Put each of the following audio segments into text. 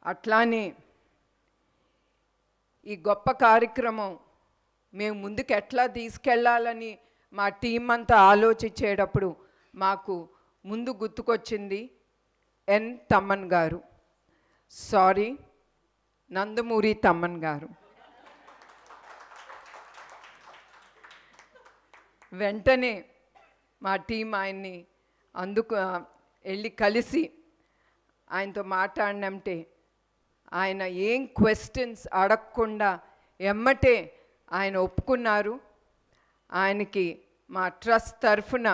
అట్లానే ఈ గొప్ప కార్యక్రమం మేము ముందుకు ఎట్లా తీసుకెళ్ళాలని మా టీం అంతా ఆలోచించేటప్పుడు మాకు ముందు గుర్తుకొచ్చింది ఎన్ తమ్మన్ గారు, సారీ నందమూరి తమ్మన్ గారు. వెంటనే మా టీం ఆయన్ని వెళ్ళి కలిసి ఆయనతో మాట్లాడినంటే ఆయన ఏం క్వశ్చన్స్ అడగకుండా ఎమ్మటే ఆయన ఒప్పుకున్నారు. ఆయనకి మా ట్రస్ట్ తరఫున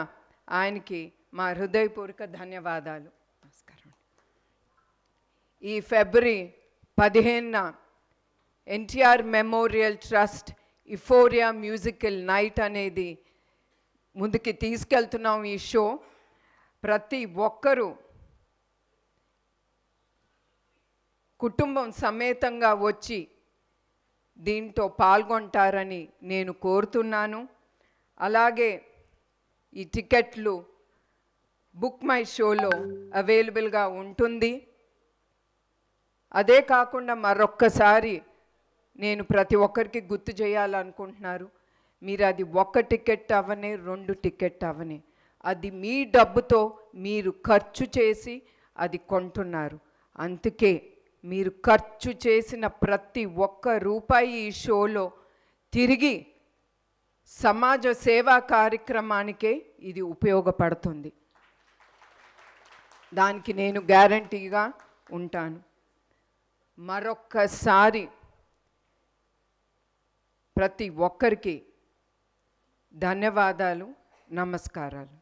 ఆయనకి మా హృదయపూర్వక ధన్యవాదాలు. నమస్కారం. ఈ ఫిబ్రవరి 15న NTR memorial trust euphoria musical night అనేది ముందుకి తీసుకెళ్తున్నాం. ఈ షో ప్రతి ఒక్కరూ కుటుంబం సమేతంగా వచ్చి దీంట్లో పాల్గొంటారని నేను కోరుతున్నాను. అలాగే ఈ టికెట్లు బుక్ మై షోలో అవైలబుల్గా ఉంటుంది. అదే కాకుండా మరొక్కసారి నేను ప్రతి ఒక్కరికి గుర్తు చేయాలనుకుంటున్నారు, మీరు అది 1 టికెట్ అవనే 2 టికెట్ అవనే అది మీ డబ్బుతో మీరు ఖర్చు చేసి అది కొంటున్నారు. అందుకే మీరు ఖర్చు చేసిన ప్రతి ఒక్క రూపాయి ఈ షోలో తిరిగి సమాజ సేవా కార్యక్రమానికే ఇది ఉపయోగపడుతుంది. దానికి నేను గ్యారంటీగా ఉంటాను. మరొక్కసారి ప్రతి ఒక్కరికి ధన్యవాదాలు, నమస్కారాలు.